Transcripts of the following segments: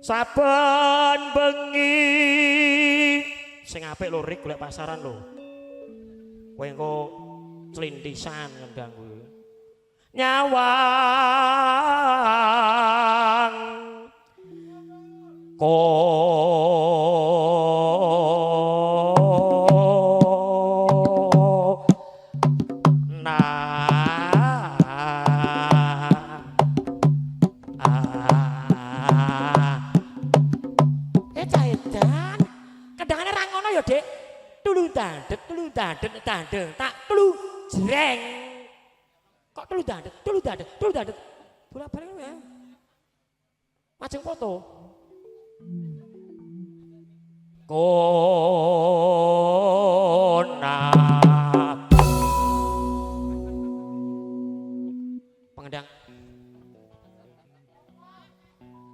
Saben bengi sing apik lho Rik golek pasaran lho. Kowe engko clintisan ngendang kuwi. Nyawang tandeng tak telu jreng kok telu dadet bolak-balik ya majeng foto kona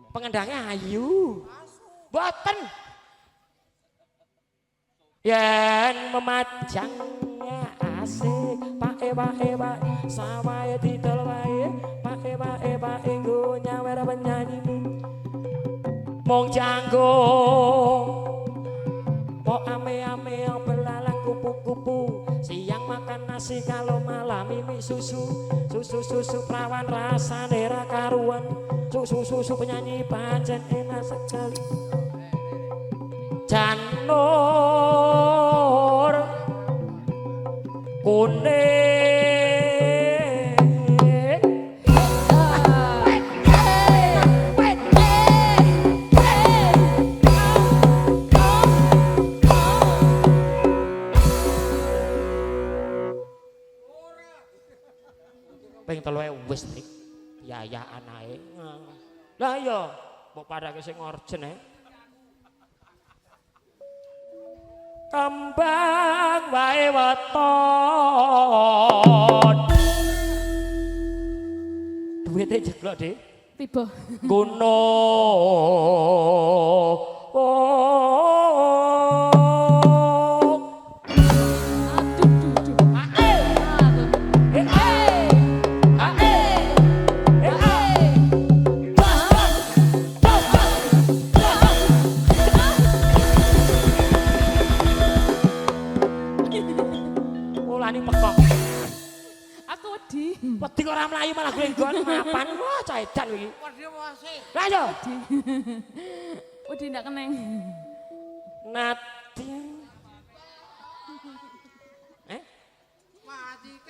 pengendangnya ayu boten yen memajangnya asik pak ewa sawae didol wae pak ewa nggo nyawer penyanyi mong janggung pok ame-ame belalang kupu-kupu siang makan nasi kalau malam mimi susu perawan rasane ra karuan susu penyanyi pancen enak sekali Janur kuning ping 3 wis Dik ya anake lah iya mbok padake sing orjen kembang wae weton duwite jeglok Dik tiba gunung wedi kok ora mlayu malah glenggon mapan wah cah edan iki wedi mosih lah yo wedi ndak keneng nati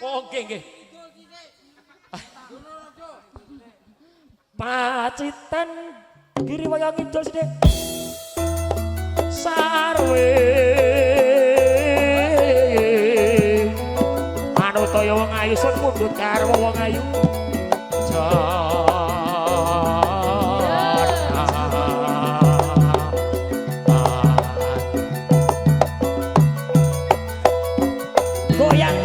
oke nggih Pacitan kiri wayang ngidul sithik sarwe Toyo wong ayu sun mundhut karo wong ayu goyang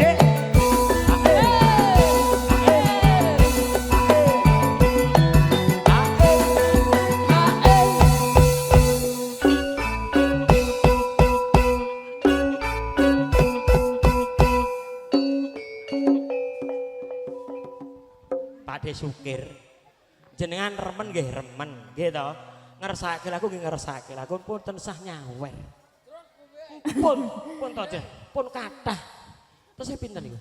Dek Sukir jenengan remen nggih to ngersake lagu nggih ngersake lagu pun tansah nyawer pun to Deh pun kathah terus pinten niku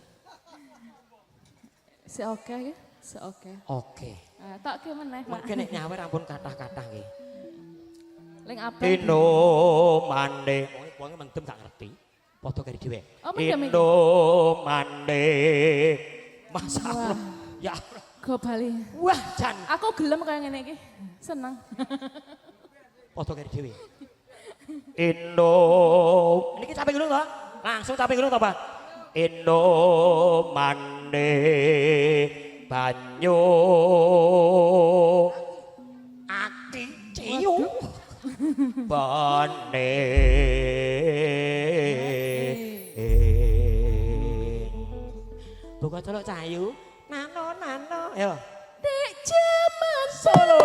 seoke tak ke meneh mengke nek nyawer ampun kathah-kathah nggih ling apik Indo mande wong mendem gak ngerti padha karo dhewe Indo mande masalah ya Go Bali. Wah, jan. Aku gelem kaya ngene iki. Seneng. Foto karo dhewe. Indo. Niki capek ngono to? Langsung capek ngono to, Pak? Indo mande banyu. Ati ciu. Bane. Buka celok cayu. Nano ayo dek jaman solo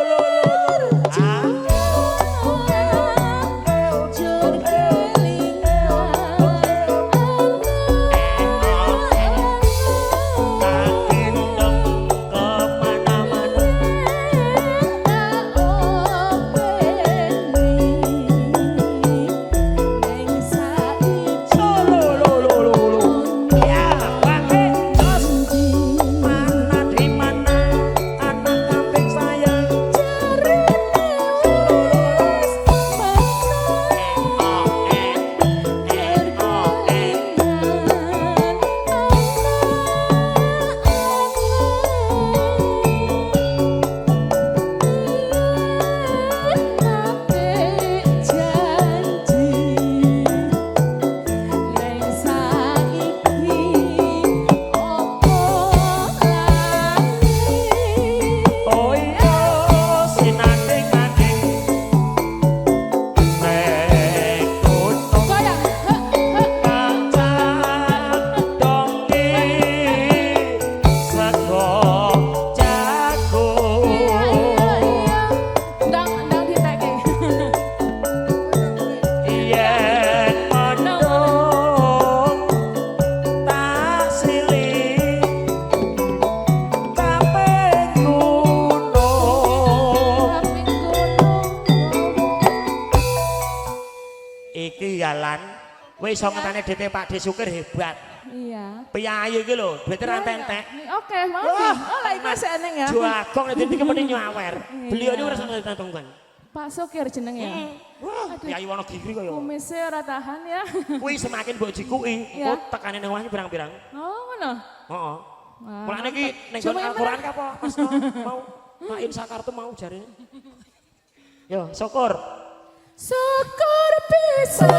Kowe iso ngetane DT Pak De Sukir hebat. Iya. Piyayu iki lho, duwite ra entek. Oke, mau. Oh, lah iku sik eneng ya. Jagong nek dadi kemene nyawer. Beliau ini ora sampe tanggungan. Pak Sukir jeneng ya. Wah, Piyayu ana gigri kaya. Kumise ora tahan ya. Kuwi semakin mbok jikuki, engko tekane nang omahmu pirang-pirang. Oh, ngono. Heeh. Mulane iki ning Al-Qur'an ka apa? Mas mau main sakartu mau jarene. Yo, syukur. Syukur bisa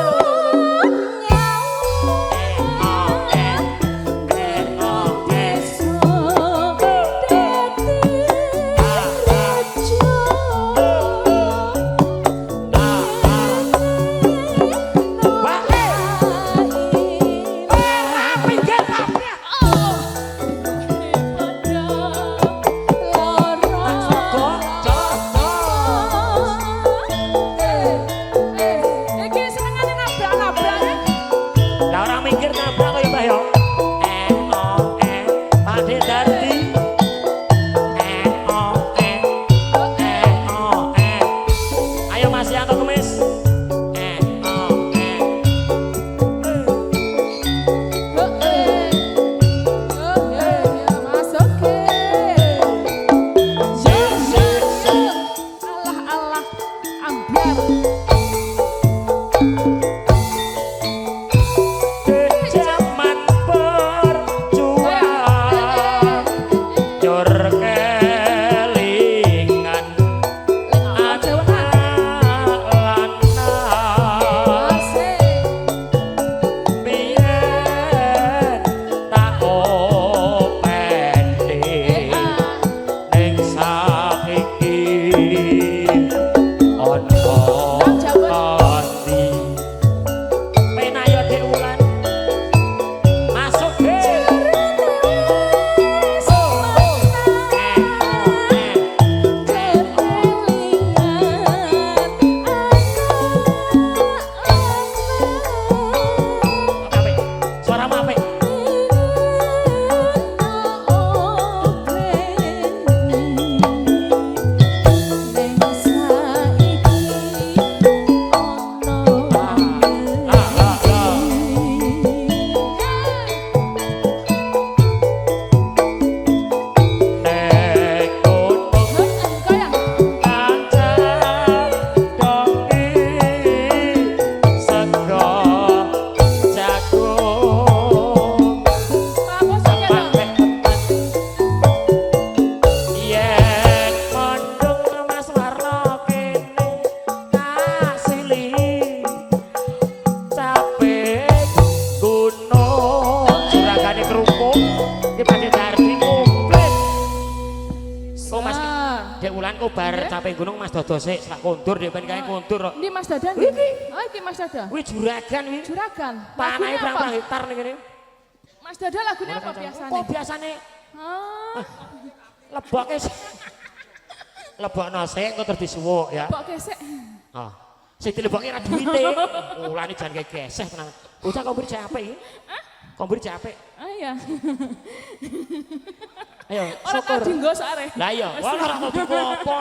Dosek sak kondur dhek ben kae kondur. Ndi Mas Dadan? Iki. Oh iki Mas Dada. Kuwi juragan kuwi. Juragan. Panahe pirang-pirang hektar ning kene. Mas Dada lagune apa biasane? Kok biasane? Leboke. Lebokno sik kok terus disuwuk ya. Leboke sik. Ah. Sing dileboke ra duwite. Mulane jan geseh tenan. Bocah kok mburi capek iki? Hah? Kok mburi capek? Ah iya. Ayo, syukur. Ora dinggo sare. Lah iya, ora tau dienggo apa.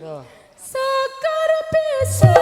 Yo. Syukur bisa.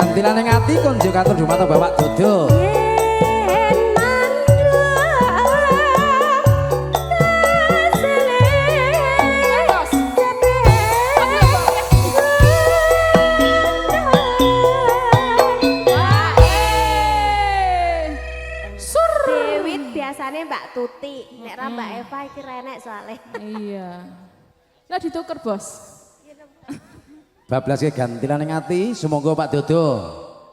gantilan ing ati kon njuk katur dumateng Bapak Dodo. Biasanya Mbak Tuti, nek ra Mbak Eva iki renek soalnya. Iya. Lah dituker, Bos. Bablas ke gantilan ing ati, sumangga Pak Dodo.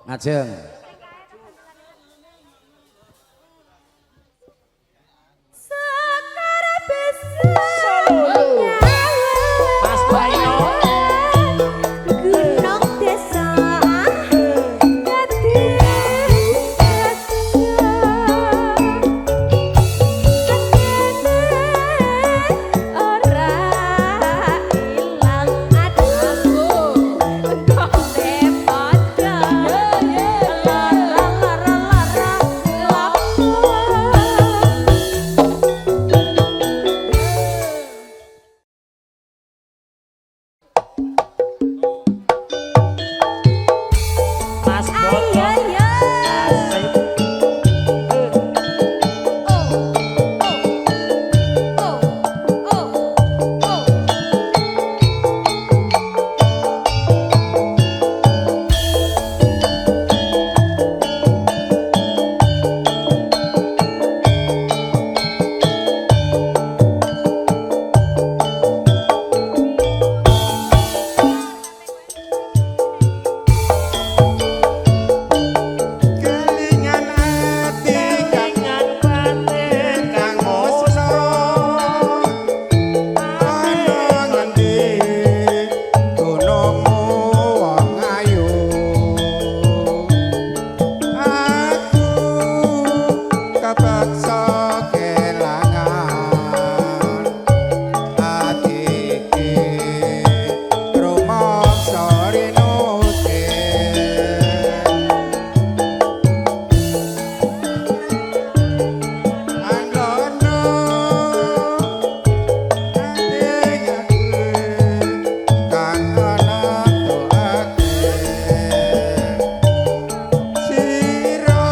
Ngajeng. Mas Bayo. Gunung desa Mas Boto. Asik. Kelingan ati Dengan batin kang mesra ana ngendi gunungmu wong ayu aku kepaksa kelangan ati iki rumangsa rinute Anggono ati kang ana tuake sira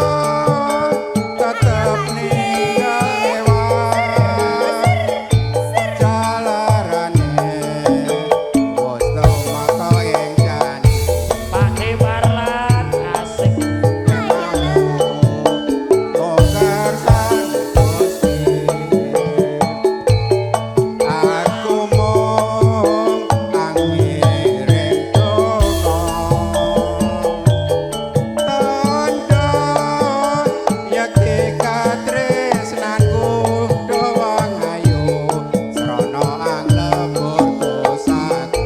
tetep ninggal lewat jalarane wis mata ing jani Pak Marlan asik. Bongkar sang Gusti aku mung angiring donga tandha yakti katresnanku dawang ayu srana anglebur dosaku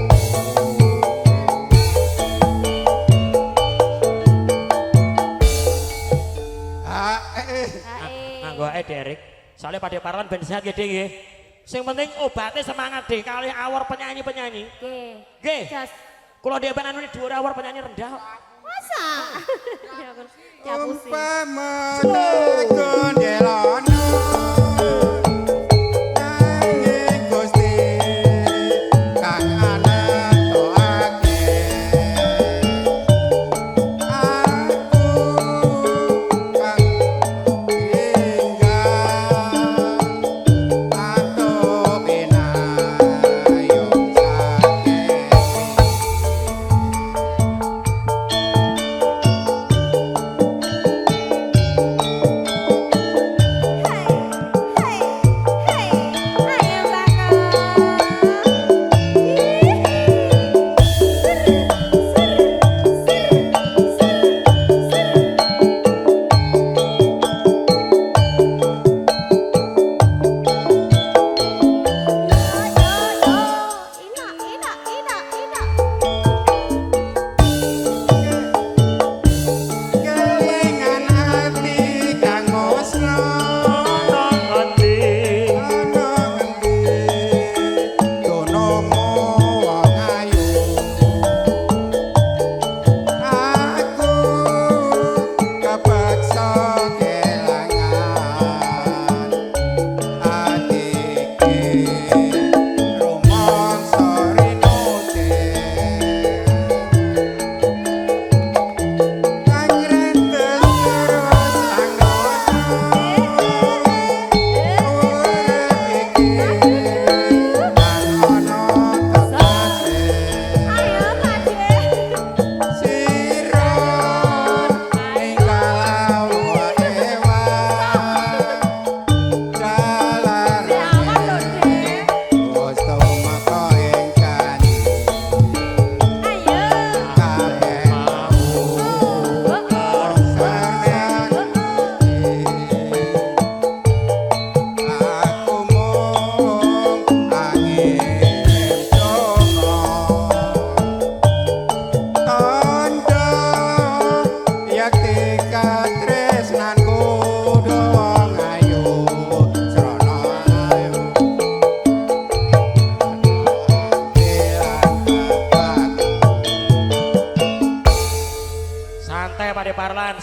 Nganggo ae Derek. Soalnya pada Marlan ben sehat gede nggih. Sing penting obatnya semangat deh kali awor penyanyi-penyanyi. Oke. Nggih. Jos. Kula dhewe anu dhuwur awor penyanyi rendah kok. Masa? Ya pusing. Umpamane gondelana nanging Gusti kang ana toake aku kang tinggal atau binayong sakepi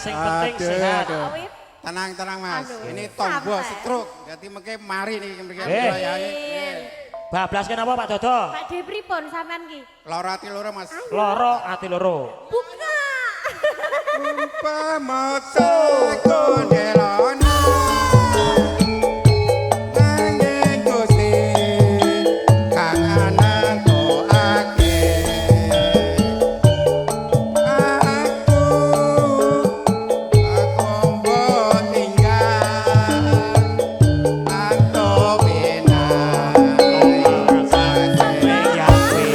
sing penting Aduh, sehat. aduh. Wit. Tenang Mas. Aduh, Ini tombol santai. stroke. Jadi mungkin mari nih mungkin Eh. Bablas kenapa Pak Dodo? Pak Depri pun sampean ki. Loro ati loro Mas. Loro ati loro. Buka. Umpamata kondelana nanging Gusti kang anantokake aku mbok tinggal anto benai sate Ih.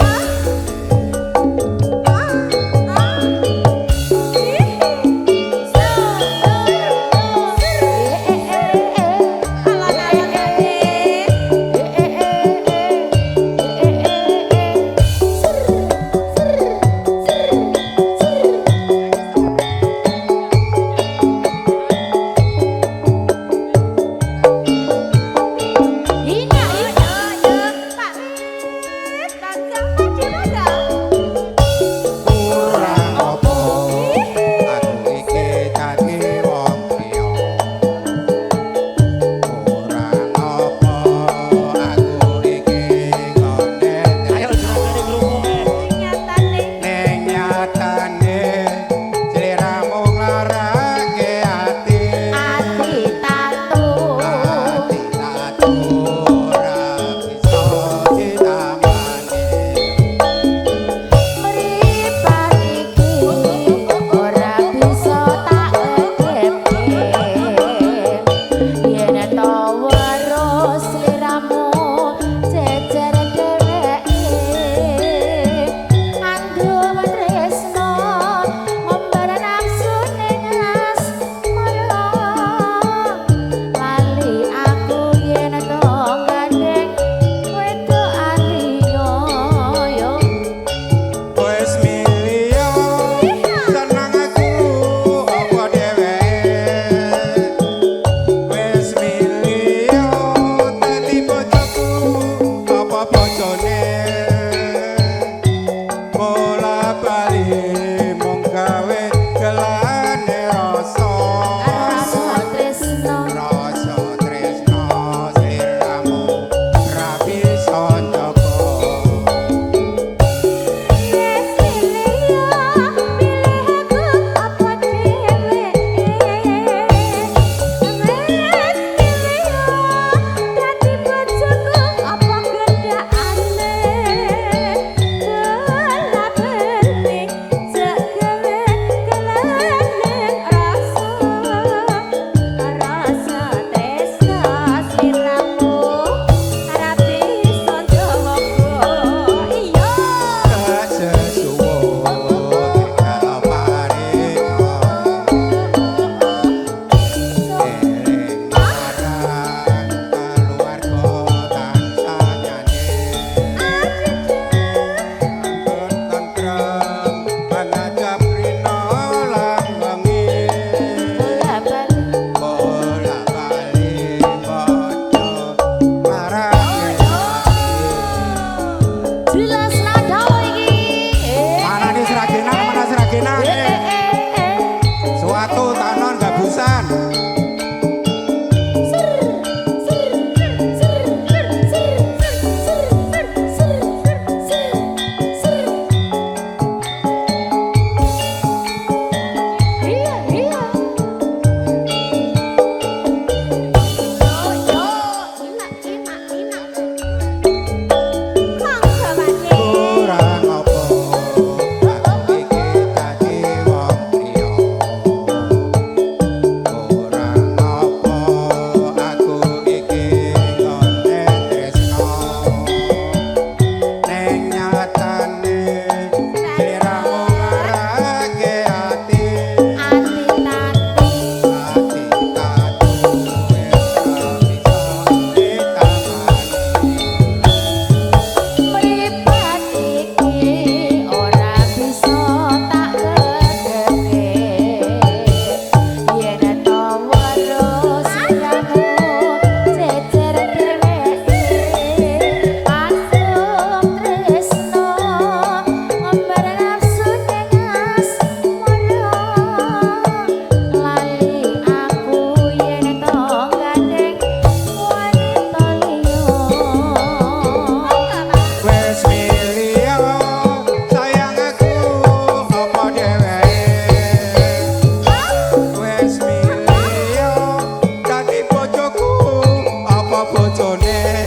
bojone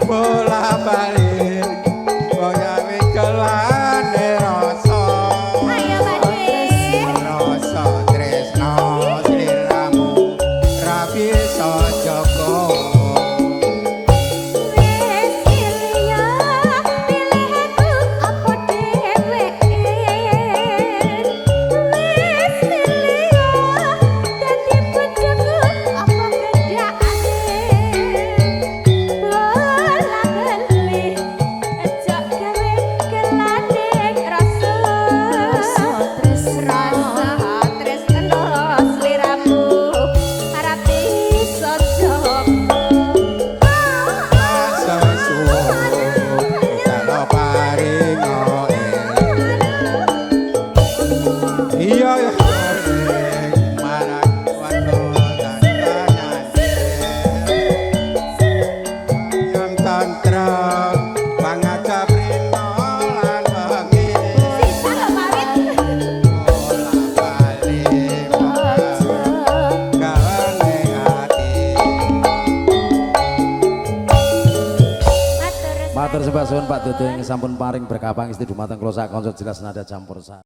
bola balik kaya wikelane rasa Ayo Bade. rasa tresno sliramu ra bisa jaga Wis ilya pilihku apa dheweke. Wis ilya dadi bojoku apa gedakane. Bola bali ejak gawe kelanding rasa. Rasa tresno sliramu ora bisa jaga. kalau paringo iya ya marang wanto dandanan yang tantrem pangajab rino lan wengi Sisa lho Marit. bola balik galane ati Matur sembah suwun Pak Dodo yang sampun paring berkah pangesti dumateng kula sak kanca jelas nada campur sari.